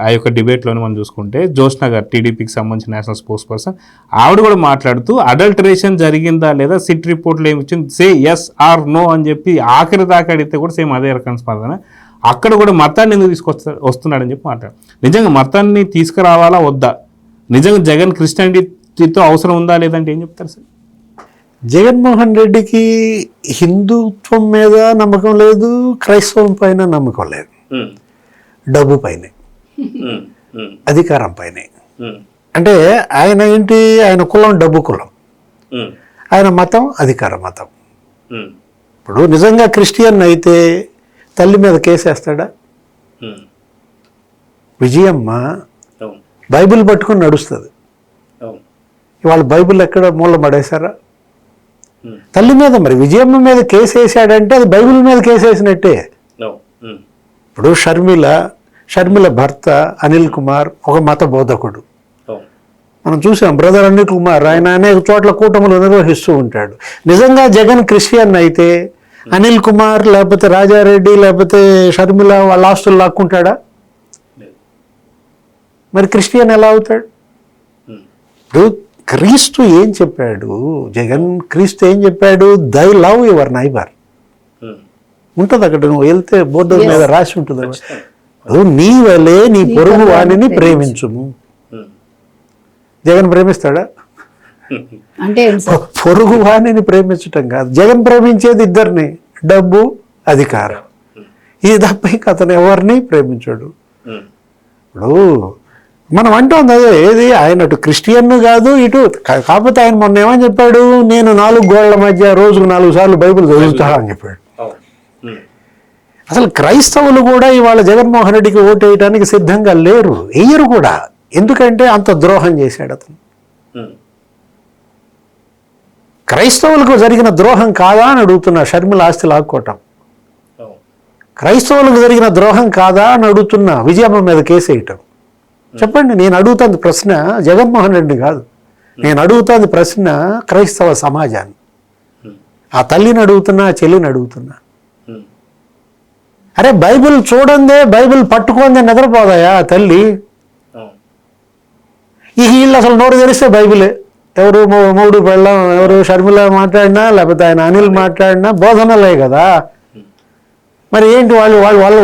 ఆ యొక్క డిబేట్లోనే మనం చూసుకుంటే జోష్నా గారు, టీడీపీకి సంబంధించిన నేషనల్ స్పోర్ట్స్ పర్సన్, ఆవిడ కూడా మాట్లాడుతూ అడల్టరేషన్ జరిగిందా లేదా, సిట్ రిపోర్ట్లో ఏమి వచ్చింది, సే ఎస్ ఆర్ నో అని చెప్పి ఆఖరి దాకా అడిగితే కూడా సేమ్ అదే రకం స్పందన. అక్కడ కూడా మతాన్ని ఎందుకు వస్తున్నాడని చెప్పి మాట్లాడు. నిజంగా మతాన్ని తీసుకురావాలా వద్దా? నిజంగా జగన్ క్రిస్టియానిటీతో అవసరం ఉందా లేదంటే ఏం చెప్తారు సార్? జగన్మోహన్ రెడ్డికి హిందుత్వం మీద నమ్మకం లేదు, క్రైస్తవం పైన నమ్మకం లేదు, డబ్బు పైనే, అధికారం పైనే. అంటే ఆయన ఏంటి, ఆయన కులం డబ్బు కులం, ఆయన మతం అధికార మతం. ఇప్పుడు నిజంగా క్రిస్టియన్ అయితే తల్లి మీద కేసేస్తాడా? విజయమ్మ బైబిల్ పట్టుకొని నడుస్తుంది. ఇవాళ బైబిల్ ఎక్కడ మూల పడేశారా? తల్లి మీద. మరి విజయమ్మ మీద కేసు వేసాడంటే అది బైబిల్ మీద కేసు వేసినట్టే. ఇప్పుడు షర్మిల భర్త అనిల్ కుమార్ ఒక మత బోధకుడు. మనం చూసాం బ్రదర్ అనిల్ కుమార్, ఆయన అనేక చోట్ల కూటములు నిర్వహిస్తూ ఉంటాడు. నిజంగా జగన్ క్రిస్టియన్ అయితే అనిల్ కుమార్ లేకపోతే రాజారెడ్డి లేకపోతే షర్మిల వాళ్ళ ఆస్తులు లాక్కుంటాడా? మరి క్రిస్టియన్ ఎలా అవుతాడు? ఇప్పుడు క్రీస్తు ఏం చెప్పాడు, క్రీస్తు ఏం చెప్పాడు? దై లవ్ యువర్ నైబర్ ఉంటుంది. అక్కడ నువ్వు వెళ్తే బోర్డు మీద రాసి ఉంటుంది, నీ వలే నీ పొరుగు వాణిని ప్రేమించుము. జగన్ ప్రేమిస్తాడా? అంటే పొరుగు వాణిని ప్రేమించటం కాదు, జగన్ ప్రేమించేది ఇద్దరిని, డబ్బు అధికారం. ఇది తప్ప ఇంక అతను ఎవరిని ప్రేమించాడు. ఇప్పుడు మనం అంటోంది అదే, ఏది ఆయన అటు క్రిస్టియన్ కాదు ఇటు కాకపోతే ఆయన మొన్న ఏమని చెప్పాడు, నేను 4 గోళ్ల మధ్య రోజుకు 4 సార్లు బైబిల్ చదువుతా అని చెప్పాడు. అసలు క్రైస్తవులు కూడా ఇవాళ జగన్మోహన్ రెడ్డికి ఓటు వేయడానికి సిద్ధంగా లేరు, వేయరు కూడా. ఎందుకంటే అంత ద్రోహం చేశాడు అతను. క్రైస్తవులకు జరిగిన ద్రోహం కాదా అని అడుగుతున్నా. షర్మిల ఆస్తి లాక్కోవటం క్రైస్తవులకు జరిగిన ద్రోహం కాదా అని అడుగుతున్నా. విజయమ్మ మీద కేసు వేయటం. చెప్పండి, నేను అడుగుతుంది ప్రశ్న జగన్మోహన్ రెడ్డి కాదు, నేను అడుగుతుంది ప్రశ్న క్రైస్తవ సమాజాన్ని. ఆ తల్లిని అడుగుతున్నా, ఆ చెల్లిని అడుగుతున్నా. అరే బైబిల్ చూడందే, బైబిల్ పట్టుకోందే నిద్రపోదాయా తల్లి? ఈ వీళ్ళు అసలు నోరు తెరిస్తే బైబిలే. ఎవరు మూడు పెళ్ళం, ఎవరు షర్మిల మాట్లాడినా లేకపోతే ఆయన అనిల్ మాట్లాడినా బోధనలే కదా. మరి ఏంటి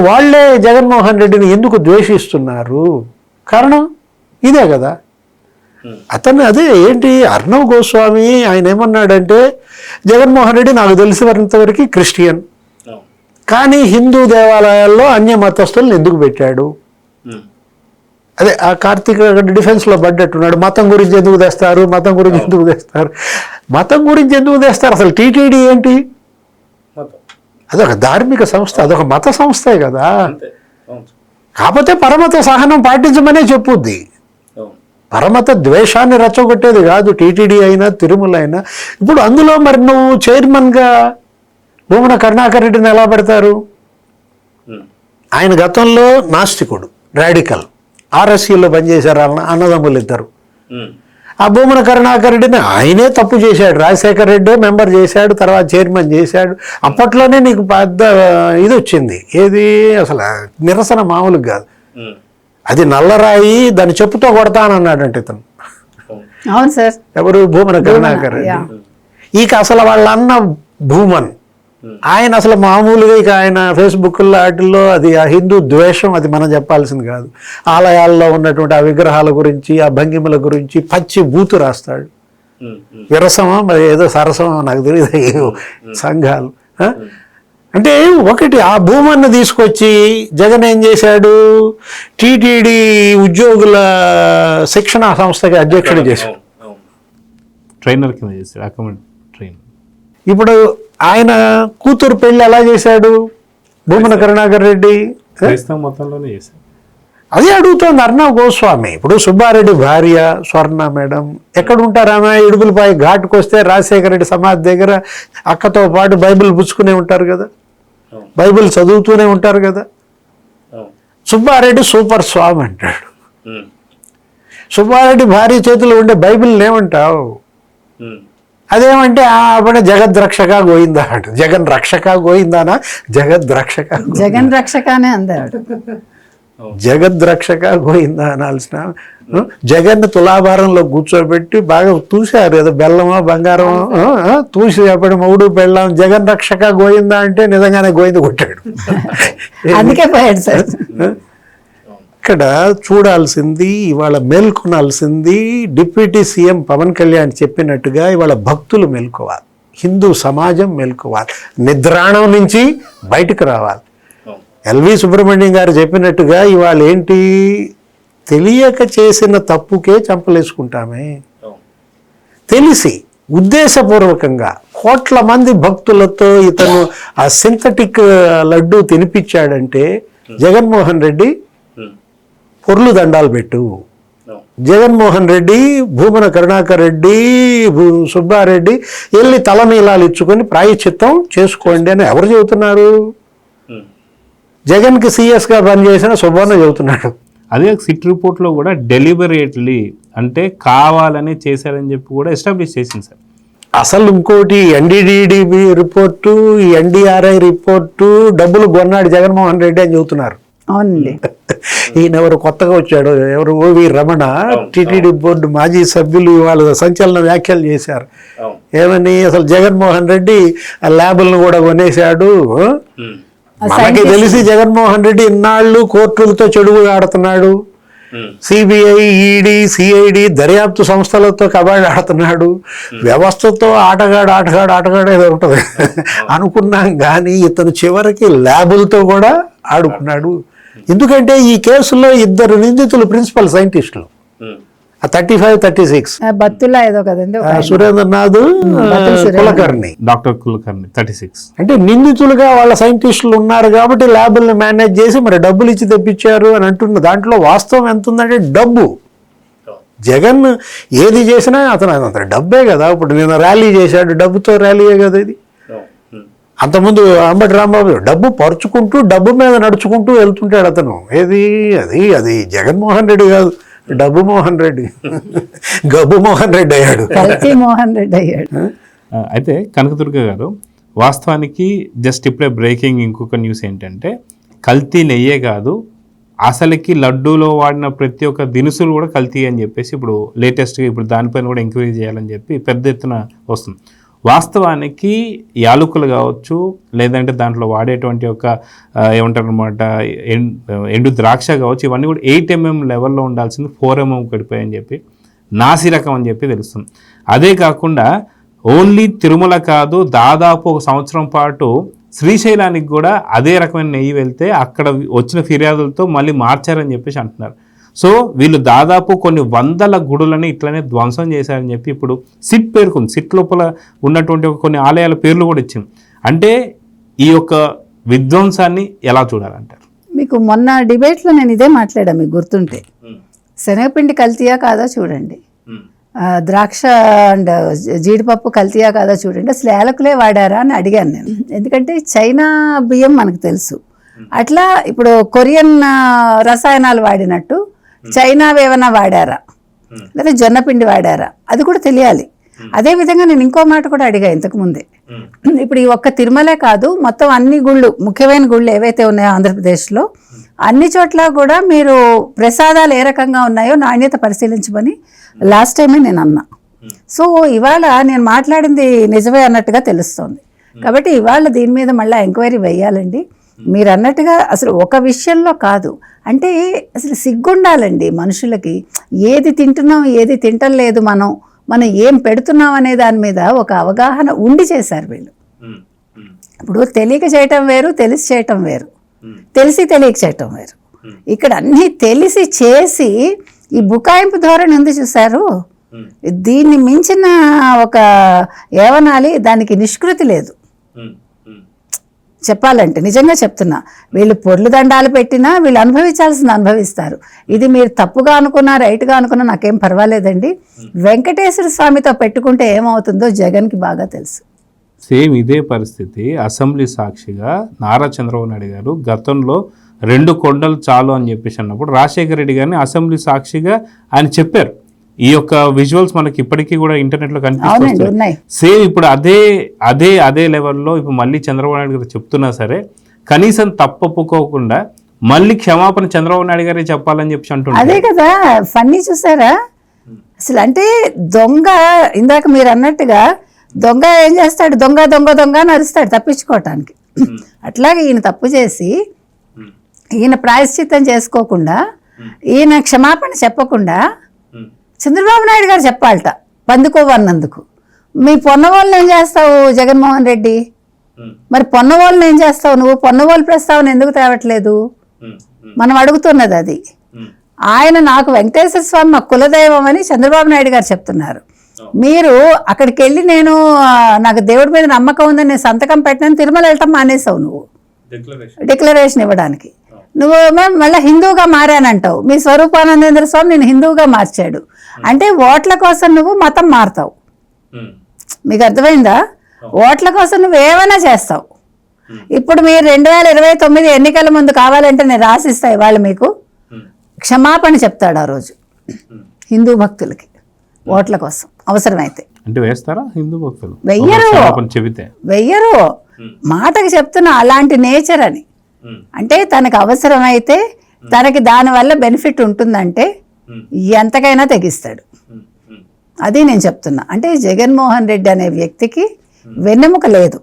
వాళ్ళే జగన్మోహన్ రెడ్డిని ఎందుకు ద్వేషిస్తున్నారు? కారణం ఇదే కదా. అతను అదే ఏంటి అర్ణవ్ గోస్వామి ఆయన ఏమన్నాడంటే, జగన్మోహన్ రెడ్డి నాకు తెలిసినంతవరకు క్రిస్టియన్, కానీ హిందూ దేవాలయాల్లో అన్య మతస్థులను ఎందుకు పెట్టాడు? అదే ఆ కార్తీక్ డిఫెన్స్లో పడ్డట్టున్నాడు. మతం గురించి ఎందుకు తెస్తారు, మతం గురించి ఎందుకు తెస్తారు, మతం గురించి ఎందుకు తెస్తారు? అసలు టీటీడీ ఏంటి? అదొక ధార్మిక సంస్థ, అదొక మత సంస్థే కదా. కాకపోతే పరమత సహనం పాటించమనే చెప్పుద్ది, పరమత ద్వేషాన్ని రెచ్చగొట్టేది కాదు టీటీడీ అయినా తిరుమల అయినా. ఇప్పుడు అందులో మరి నువ్వు చైర్మన్గా భూమన కరుణాకర్ రెడ్డిని ఎలా పెడతారు? ఆయన గతంలో నాస్తికుడు, రాడికల్, ఆర్ఎస్సీలో పనిచేశారు అన్నదమ్ములు ఇద్దరు. ఆ భూమన కరుణాకర్ రెడ్డిని ఆయనే తప్పు చేశాడు, రాజశేఖర్ రెడ్డే మెంబర్ చేశాడు, తర్వాత చైర్మన్ చేశాడు. అప్పట్లోనే నీకు పెద్ద ఇది వచ్చింది, ఏది అసలు నిరసన మామూలుగా కాదు. అది నల్లరాయి, దాన్ని చెప్పుతో కొడతానన్నాడంటే ఇతను. అవును సార్. ఎవరు? భూమన కరుణాకర్ రెడ్డి. ఇక అసలు వాళ్ళ అన్న భూమన్, ఆయన అసలు మామూలుగా ఇక ఆయన ఫేస్బుక్లో వాటిల్లో అది ఆ హిందూ ద్వేషం, అది మనం చెప్పాల్సింది కాదు. ఆలయాల్లో ఉన్నటువంటి ఆ విగ్రహాల గురించి, ఆ భంగిమల గురించి పచ్చి బూతు రాస్తాడు. విరసమా మరి ఏదో సరసమా నాకు తెలియదు సంఘాలు. అంటే ఒకటి ఆ భూమన్న తీసుకొచ్చి జగన్ ఏం చేశాడు, టీటీడీ ఉద్యోగుల శిక్షణ సంస్థకి అధ్యక్షుడు చేశాడు, ట్రైనర్ కింద చేశాడు, అకౌంట్ ట్రైనర్. ఇప్పుడు ఆయన కూతురు పెళ్లి ఎలా చేశాడు భూమన కరుణాకర్ రెడ్డి? మొత్తంలోనే చేశాడు. అదే అడుగుతోంది అర్ణవ్ గోస్వామి. ఇప్పుడు సుబ్బారెడ్డి భార్య స్వర్ణ మేడం ఎక్కడ ఉంటారు? ఆమె ఇడుపులపై ఘాటుకు వస్తే రాజశేఖర రెడ్డి సమాధి దగ్గర అక్కతో పాటు బైబిల్ పుచ్చుకునే ఉంటారు కదా, బైబిల్ చదువుతూనే ఉంటారు కదా. సుబ్బారెడ్డి సూపర్ స్వామి అంటాడు. సుబ్బారెడ్డి భార్య చేతిలో ఉండే బైబిల్ ఏమంటావు? అదేమంటే ఆవిడ జగద్రక్షక గోయిందా అంట. జగన్ రక్షక గోయిందానా? జగద్రక్షక, జగన్ రక్షకనే అందాడు. జగద్రక్షక గోయిందా అనాల్సిన. జగన్ తులాభారంలో కూర్చోబెట్టి బాగా తూశారు, ఏదో బెల్లమో బంగారమో తూసి అప్పుడు మూడు బెల్లం జగన్ రక్షక గోయిందా అంటే నిజంగానే గోయింద కొట్టాడు. అందుకే పోయాడు సార్. ఇక్కడ చూడాల్సింది, ఇవాళ మేల్కొనాల్సింది డిప్యూటీ సీఎం పవన్ కళ్యాణ్ చెప్పినట్టుగా ఇవాళ భక్తులు మేల్కోవాలి, హిందూ సమాజం మేల్కోవాలి, నిద్రాణం నుంచి బయటకు రావాలి. ఎల్వి సుబ్రహ్మణ్యం గారు చెప్పినట్టుగా ఇవాళ ఏంటి, తెలియక చేసిన తప్పుకే చంపలేసుకుంటామే. తెలిసి ఉద్దేశపూర్వకంగా కోట్ల మంది భక్తులతో ఇతను ఆ సింథటిక్ లడ్డు తినిపించాడంటే జగన్మోహన్ రెడ్డి పొర్లు దండాలు పెట్టు. జగన్మోహన్ రెడ్డి, భూమన కరుణాకర్ రెడ్డి, సుబ్బారెడ్డి వెళ్ళి తలనీలాలు ఇచ్చుకొని ప్రాయశ్చిత్తం చేసుకోండి అని ఎవరు చెబుతున్నారు? జగన్కి సీఎస్గా పనిచేసిన సుబ్బన్న చెబుతున్నాడు. అదే సిట్ రిపోర్ట్లో కూడా డెలిబరేట్లీ అంటే కావాలని చేశారని చెప్పి కూడా ఎస్టాబ్లిష్ చేసింది సార్. అసలు ఇంకోటి ఎన్డీడీబీ రిపోర్టు, ఈ ఎన్డీఆర్ఐ రిపోర్టు డబ్బులు కొన్నాడు జగన్మోహన్ రెడ్డి అని చెబుతున్నారు. అవునండి. ఈయన ఎవరు కొత్తగా వచ్చాడు, ఎవరు ఓవి రమణ, టీటీడీ బోర్డు మాజీ సభ్యులు వాళ్ళు సంచలన వ్యాఖ్యలు చేశారు. ఏమని, అసలు జగన్మోహన్ రెడ్డి ఆ ల్యాబులను కూడా కొనేశాడు. మనకి తెలిసి జగన్మోహన్ రెడ్డి ఇన్నాళ్ళు కోర్టులతో చెడుగు ఆడుతున్నాడు. సిబిఐ, ఈడీ, సిఐడి దర్యాప్తు సంస్థలతో కబడ్డీ ఆడుతున్నాడు. వ్యవస్థతో ఆటగాడు ఏదో ఉంటుంది అనుకున్నాం, కానీ ఇతను చివరికి ల్యాబులతో కూడా ఆడుకున్నాడు. ఎందుకంటే ఈ కేసులో 2 నిందితులు ప్రిన్సిపల్ సైంటిస్టులు, 35, 36 బత్తులా ఏదో కదండి సురేంద్రనాథ్, కులకర్ణి, డాక్టర్ కులకర్ణి 36. అంటే నిందితులుగా వాళ్ళ సైంటిస్టులు ఉన్నారు కాబట్టి ల్యాబుల్ని మేనేజ్ చేసి మరి డబ్బులు ఇచ్చి తెప్పించారు అని అంటున్న దాంట్లో వాస్తవం ఎంత ఉందంటే డబ్బు. జగన్ ఏది చేసినా అతను డబ్బే కదా. ఇప్పుడు నేను ర్యాలీ చేశాడు, డబ్బుతో ర్యాలీయే కదా ఇది. అంతకుముందు అంబటి రాంబాబు డబ్బు పరుచుకుంటూ డబ్బు మీద నడుచుకుంటూ వెళ్తుంటాడు అతను. ఏది అది జగన్మోహన్ రెడ్డి కాదు, డబ్బు మోహన్ రెడ్డి, గబ్బు మోహన్ రెడ్డి అయ్యాడు, మోహన్ రెడ్డి అయ్యాడు. అయితే కనకదుర్గ గారు, వాస్తవానికి జస్ట్ ఇప్పుడే బ్రేకింగ్ ఇంకొక న్యూస్ ఏంటంటే, కల్తీ నెయ్యే కాదు అసలుకి లడ్డూలో వాడిన ప్రతి ఒక్క దినుసులు కూడా కల్తీ అని చెప్పేసి ఇప్పుడు లేటెస్ట్గా ఇప్పుడు దానిపైన కూడా ఎంక్వైరీ చేయాలని చెప్పి పెద్ద ఎత్తున వస్తుంది. వాస్తవానికి యాలకులు కావచ్చు, లేదంటే దాంట్లో వాడేటువంటి ఒక ఏమంటారు అనమాట ఎండు ద్రాక్ష కావచ్చు, ఇవన్నీ కూడా 8 mm లెవెల్లో ఉండాల్సింది 4 mm గడిపోయాయని చెప్పి నాసి రకం అని చెప్పి తెలుస్తుంది. అదే కాకుండా ఓన్లీ తిరుమల కాదు, దాదాపు 1 సంవత్సరం పాటు శ్రీశైలానికి కూడా అదే రకమైన నెయ్యి వెళ్తే అక్కడ వచ్చిన ఫిర్యాదులతో మళ్ళీ మార్చారని చెప్పేసి అంటున్నారు. సో వీళ్ళు దాదాపు కొన్ని 100 గుడులని ఇట్లనే ధ్వంసం చేశారని చెప్పి ఇప్పుడు సిట్ పేర్కొంది. సిట్ లోపల ఉన్నటువంటి కొన్ని ఆలయాల పేర్లు కూడా ఇచ్చింది. అంటే ఈ యొక్క విధ్వంసాన్ని ఎలా చూడాలంటారు? మీకు మొన్న డిబేట్లో నేను ఇదే మాట్లాడాను, మీకు గుర్తుంటే. శనగపిండి కల్తీయా కాదా చూడండి, ద్రాక్ష అండ్ జీడిపప్పు కల్తీయా కాదా చూడండి, అసలు యాలకులే వాడారా అని అడిగాను నేను. ఎందుకంటే చైనా బియ్యం మనకు తెలుసు, అట్లా ఇప్పుడు కొరియన్ రసాయనాలు వాడినట్టు చైనావి ఏమైనా వాడారా, లేదా జొన్నపిండి వాడారా, అది కూడా తెలియాలి. అదేవిధంగా నేను ఇంకో మాట కూడా అడిగా ఇంతకుముందే. ఇప్పుడు ఈ ఒక్క తిరుమలే కాదు, మొత్తం అన్ని గుళ్ళు, ముఖ్యమైన గుళ్ళు ఏవైతే ఉన్నాయో ఆంధ్రప్రదేశ్లో అన్ని చోట్ల కూడా మీరు ప్రసాదాలు ఏ రకంగా ఉన్నాయో నాణ్యత పరిశీలించమని లాస్ట్ టైమే నేను అన్నా. సో ఇవాళ నేను మాట్లాడింది నిజమే అన్నట్టుగా తెలుస్తోంది. కాబట్టి ఇవాళ దీని మీద మళ్ళీ ఎంక్వైరీ వేయాలండి. మీరు అన్నట్టుగా అసలు ఒక విషయంలో కాదు, అంటే అసలు సిగ్గుండాలండి మనుషులకి. ఏది తింటున్నాం, ఏది తింటలేదు, మనం ఏం పెడుతున్నాం అనే దాని మీద ఒక అవగాహన ఉండి చేశారు వీళ్ళు. ఇప్పుడు తెలియక చేయటం వేరు, తెలిసి చేయటం వేరు, తెలిసి తెలియక చేయటం వేరు. ఇక్కడ అన్నీ తెలిసి చేసి ఈ బుకాయింపు ధోరణి ఉంది చూశారు, దీన్ని మించిన ఒక ఏవనాలి, దానికి నిష్కృతి లేదు చెప్పాలంటే. నిజంగా చెప్తున్నా, వీళ్ళు పొర్లు దండాలు పెట్టినా వీళ్ళు అనుభవించాల్సింది అనుభవిస్తారు. ఇది మీరు తప్పుగా అనుకున్నా రైట్గా అనుకున్నా నాకేం పర్వాలేదండి. వెంకటేశ్వర స్వామితో పెట్టుకుంటే ఏమవుతుందో జగన్కి బాగా తెలుసు. సేమ్ ఇదే పరిస్థితి అసెంబ్లీ సాక్షిగా నారా చంద్రబాబు నాయుడు గారు గతంలో 2 కొండలు చాలు అని చెప్పేసి అన్నప్పుడు రాజశేఖర రెడ్డి గారిని అసెంబ్లీ సాక్షిగా ఆయన చెప్పారు. ఈ యొక్క విజువల్స్ మనకి ఇప్పటికీ కూడా ఇంటర్నెట్లో కనిపిస్తుంది. సేమ్ ఇప్పుడు అదే లెవెల్లో ఇప్పుడు మళ్ళీ చంద్రబాబు నాయుడు గారు చెప్తున్నా సరే కనీసం తప్పొప్పుకోకుండా మళ్ళీ క్షమాపణ చంద్రబాబు నాయుడు గారే చెప్పాలని చెప్పి అంటున్నారు. అదే కదా ఫన్నీ చూసారా అసలు. అంటే దొంగ, ఇందాక మీరు అన్నట్టుగా దొంగ ఏం చేస్తాడు, దొంగ దొంగ దొంగ అని అరుస్తాడు తప్పించుకోవటానికి. అట్లాగే ఈయన తప్పు చేసి ఈయన ప్రాయశ్చిత్తం చేసుకోకుండా, ఈయన క్షమాపణ చెప్పకుండా చంద్రబాబు నాయుడు గారు చెప్పాలట పందుకోవన్నందుకు. మీ పొన్నవాళ్ళని ఏం చేస్తావు జగన్మోహన్ రెడ్డి? మరి పొన్నవాళ్ళని ఏం చేస్తావు నువ్వు? పొన్నవాళ్ళ ప్రస్తావన ఎందుకు తేవట్లేదు? మనం అడుగుతున్నది అది. ఆయన నాకు వెంకటేశ్వర స్వామి మా కులదైవం అని చంద్రబాబు నాయుడు గారు చెప్తున్నారు. మీరు అక్కడికి వెళ్ళి నాకు దేవుడి మీద నమ్మకం ఉందని నేను సంతకం పెట్టినని తిరుమల వెళ్ళటం మానేసావు నువ్వు డిక్లరేషన్ ఇవ్వడానికి. నువ్వు మళ్ళీ హిందువుగా మారానంటావు. మీ స్వరూపానందేంద్ర స్వామి నేను హిందువుగా మార్చాడు అంటే ఓట్ల కోసం నువ్వు మతం మారుతావు. మీకు అర్థమైందా? ఓట్ల కోసం నువ్వు ఏమైనా చేస్తావు. ఇప్పుడు మీరు 2029 ఎన్నికల ముందు కావాలంటే నేను రాసిస్తా ఇవాళ మీకు క్షమాపణ చెప్తాడు ఆ రోజు హిందూ భక్తులకి ఓట్ల కోసం అవసరమైతే. అంటే వేస్తారా హిందూ భక్తులు? వెయ్యరు. మాటకి చెప్తున్నా అలాంటి నేచర్ అని. అంటే తనకు అవసరమైతే తనకి దానివల్ల బెనిఫిట్ ఉంటుందంటే ఎంతకైనా తెగిస్తాడు. అది నేను చెప్తున్నా. అంటే జగన్మోహన్ రెడ్డి అనే వ్యక్తికి వెన్నెముక లేదు,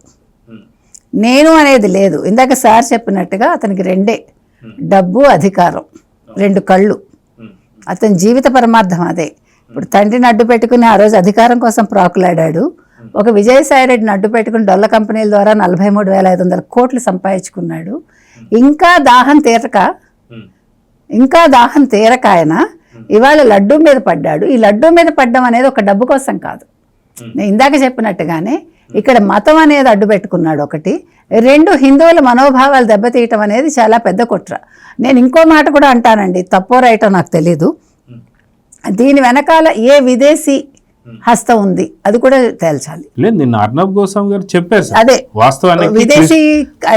నేను అనేది లేదు. ఇందాక సార్ చెప్పినట్టుగా అతనికి 2 డబ్బు అధికారం, 2 కళ్ళు. అతని జీవిత పరమార్థం అదే. ఇప్పుడు తండ్రిని అడ్డు పెట్టుకుని ఆ రోజు అధికారం కోసం ప్రాకులాడాడు. ఒక విజయసాయిరెడ్డిని అడ్డు పెట్టుకుని డొల్ల కంపెనీల ద్వారా 43,500 కోట్లు సంపాదించుకున్నాడు. ఇంకా దాహం తీరక ఆయన ఇవాళ లడ్డూ మీద పడ్డాడు. ఈ లడ్డూ మీద పడ్డం అనేది ఒక డబ్బు కోసం కాదు. నేను ఇందాక చెప్పినట్టుగానే ఇక్కడ మతం అనేది అడ్డు పెట్టుకున్నాడు ఒకటి. 2, హిందువుల మనోభావాలు దెబ్బతీయటం అనేది చాలా పెద్ద కుట్ర. నేను ఇంకో మాట కూడా అంటానండి, తప్పో రైటో నాకు తెలీదు. దీని వెనకాల ఏ విదేశీ హస్తం ఉంది అది కూడా తేల్చాలి. లేదు, నిన్న అర్నబ్ గోస్వామి గారు చెప్పారు సార్. అదే వాస్తవానికి విదేశీ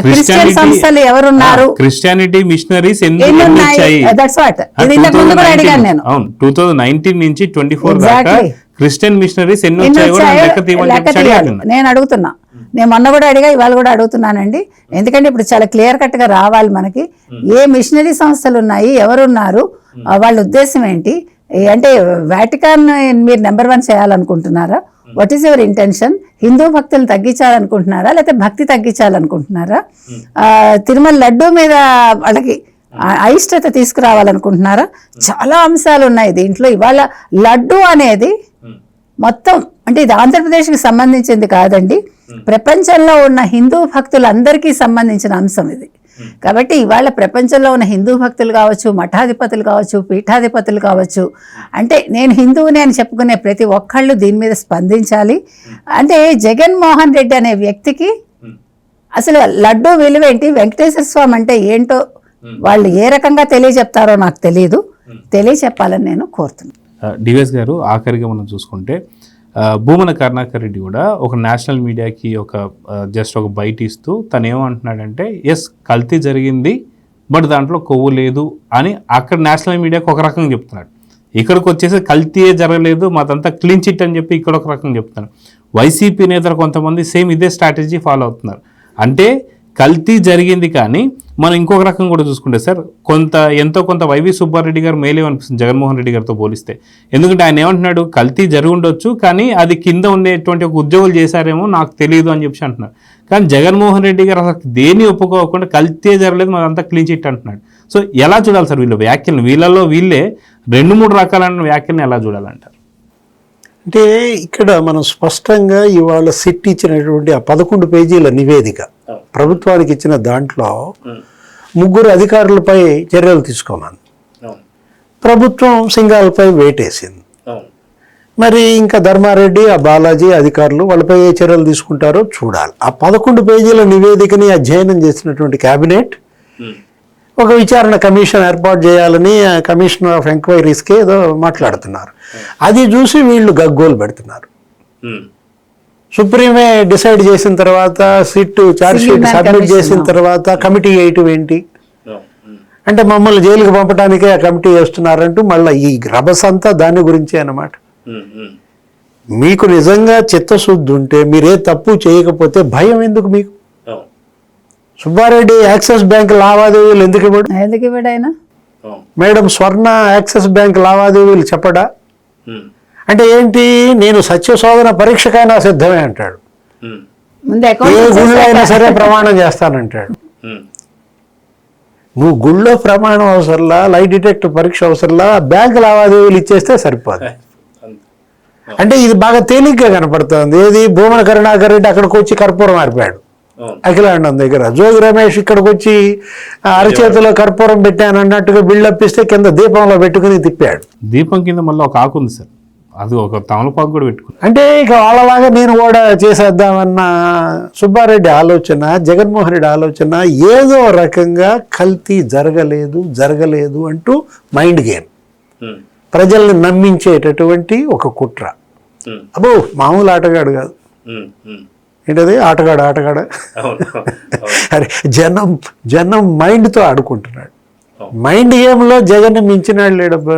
క్రిస్టియన్ సంస్థలు ఎవరున్నారు, క్రిస్టియానిటీ మిషనరీస్ దట్స్ వాట్. ఇది ఇంతకు ముందు కూడా అడిగాను నేను. అవును, 2019 నుంచి 24 దాకా క్రిస్టియన్ మిషనరీస్ ఎన్ని వచ్చాయో లెక్క తీయాలి. నేను అడుగుతున్నా, నేను మొన్న కూడా అడిగా, ఇవాళ కూడా అడుగుతున్నానండి. ఎందుకంటే ఇప్పుడు చాలా క్లియర్ కట్ గా రావాలి మనకి. ఏ మిషనరీ సంస్థలు ఉన్నాయి, ఎవరున్నారు, వాళ్ళ ఉద్దేశం ఏంటి, అంటే వాటికాన్ మీరు నెంబర్ 1 చేయాలనుకుంటున్నారా? What is your intention? Hindu భక్తులు తగ్గించాలనుకుంటున్నారా, లేకపోతే భక్తి తగ్గించాలనుకుంటున్నారా? తిరుమల లడ్డూ మీద వాళ్ళకి అయిష్టత తీసుకురావాలనుకుంటున్నారా? చాలా అంశాలు ఉన్నాయి దీంట్లో. ఇవాళ లడ్డూ అనేది మొత్తం, అంటే ఇది ఆంధ్రప్రదేశ్కి సంబంధించింది కాదండి, ప్రపంచంలో ఉన్న హిందూ భక్తులందరికీ సంబంధించిన అంశం ఇది. కాబట్టి ఇవాళ ప్రపంచంలో ఉన్న హిందూ భక్తులు కావచ్చు, మఠాధిపతులు కావచ్చు, పీఠాధిపతులు కావచ్చు, అంటే నేను హిందువుని అని చెప్పుకునే ప్రతి ఒక్కళ్ళు దీని మీద స్పందించాలి. అంటే జగన్మోహన్ రెడ్డి అనే వ్యక్తికి అసలు లడ్డూ విలువేంటి, వెంకటేశ్వర స్వామి అంటే ఏంటో వాళ్ళు ఏ రకంగా తెలియజెప్తారో నాకు తెలియదు. తెలియచెప్పాలని నేను కోరుతున్నాను. డివిఎస్ గారు, ఆఖరిగా మనం చూసుకుంటే భూమన కరుణాకర్ రెడ్డి కూడా ఒక నేషనల్ మీడియాకి జస్ట్ ఒక బయట ఇస్తూ తను ఏమంటున్నాడంటే, ఎస్ కల్తీ జరిగింది, బట్ దాంట్లో కొవ్వు లేదు అని అక్కడ నేషనల్ మీడియాకి ఒక రకంగా చెప్తున్నాడు. ఇక్కడికి వచ్చేసి కల్తీయే జరగలేదు, మాదంతా క్లీన్ చిట్ అని చెప్పి ఇక్కడ ఒక రకంగా చెప్తున్నారు. వైసీపీ నేతలు కొంతమంది సేమ్ ఇదే స్ట్రాటజీ ఫాలో అవుతున్నారు. అంటే కల్తీ జరిగింది, కానీ మనం ఇంకొక రకం కూడా చూసుకుంటే సార్, ఎంతో కొంత వైవి సుబ్బారెడ్డి గారు మేలే అనిపిస్తుంది జగన్మోహన్ రెడ్డి గారితో పోలిస్తే. ఎందుకంటే ఆయన ఏమంటున్నాడు, కల్తీ జరిగి ఉండొచ్చు కానీ అది కింద ఉండేటువంటి ఒక ఉద్యోగులు చేశారేమో నాకు తెలియదు అని చెప్పి అంటున్నారు. కానీ జగన్మోహన్ రెడ్డి గారు అసలు దేన్ని ఒప్పుకోకుండా కల్తీ జరగలేదు, మాదంతా క్లీన్ చిట్ అంటున్నాడు. సో ఎలా చూడాలి సార్ వీళ్ళ వ్యాఖ్యలను? వీళ్ళలో వీళ్ళే 2-3 రకాలైన వ్యాఖ్యలను ఎలా చూడాలంటారు? అంటే ఇక్కడ మనం స్పష్టంగా ఇవాళ సిట్ ఇచ్చినటువంటి ఆ 11 పేజీల నివేదిక ప్రభుత్వానికి ఇచ్చిన దాంట్లో 3 అధికారులపై చర్యలు తీసుకోమని ప్రభుత్వం సింగాలపై వేటేసింది. మరి ఇంకా ధర్మారెడ్డి, ఆ బాలాజీ అధికారులు వాళ్ళపై ఏ చర్యలు తీసుకుంటారో చూడాలి. ఆ 11 పేజీల నివేదికని అధ్యయనం చేసినటువంటి కేబినెట్ ఒక విచారణ కమిషన్ ఏర్పాటు చేయాలని కమిషనర్ ఆఫ్ ఎంక్వైరీస్కి ఏదో మాట్లాడుతున్నారు. అది చూసి వీళ్ళు గగ్గోలు పెడుతున్నారు. సుప్రీమే డిసైడ్ చేసిన తర్వాత, సిట్ ఛార్జ్ షీట్ సబ్మిట్ చేసిన తర్వాత కమిటీ వేయటం ఏంటి అంటే మమ్మల్ని జైలుకి పంపడానికే ఆ కమిటీ వేస్తున్నారంటూ మళ్ళీ ఈ రభస అంతా దాని గురించే అన్నమాట. మీకు నిజంగా చిత్తశుద్ధి ఉంటే మీరే తప్పు చేయకపోతే భయం ఎందుకు మీకు? సుబ్బారెడ్డి యాక్సిస్ బ్యాంక్ లావాదేవీలు ఎందుకు ఇవ్వడు ఆయన? మేడం స్వర్ణ యాక్సిస్ బ్యాంక్ లావాదేవీలు చెప్పడా? అంటే ఏంటి, నేను సత్యశోధన పరీక్షకైనా సిద్ధమే అంటాడు. ఏ గుళ్ళో అయినా సరే ప్రమాణం చేస్తానంటాడు. నువ్వు గుళ్ళో ప్రమాణం అవసరంలా, లై డిటెక్టర్ పరీక్ష అవసరంలా, బ్యాంక్ లావాదేవీలు ఇచ్చేస్తే సరిపోదు. అంటే ఇది బాగా తేలిగ్గా కనపడుతుంది. ఏది, భూమన కరుణాకర్ రెడ్డి అక్కడికి వచ్చి కర్పూరం ఆరిపాడు అఖిలాండం దగ్గర, జోగి రమేష్ ఇక్కడికి వచ్చి అరచేతిలో కర్పూరం పెట్టాను అన్నట్టుగా బిల్డప్ ఇస్తే కింద దీపంలో పెట్టుకుని తిప్పాడు. దీపం కింద మళ్ళీ ఒక ఆకు ఉంది సార్, అది ఒక తమలపాకు కూడా పెట్టుకుని. అంటే ఇక వాళ్ళలాగా నేను కూడా చేసేద్దామన్న సుబ్బారెడ్డి ఆలోచన, జగన్మోహన్ రెడ్డి ఆలోచన ఏదో రకంగా కల్తీ జరగలేదు అంటూ మైండ్ గేమ్, ప్రజల్ని నమ్మించేటటువంటి ఒక కుట్ర. అబ్బో మామూలు ఆటగాడు కాదు. ఏంటది, ఆటగాడు అరే జనం మైండ్తో ఆడుకుంటున్నాడు. మైండ్ గేమ్లో జగన్ మించినాడు లేడబ్బా.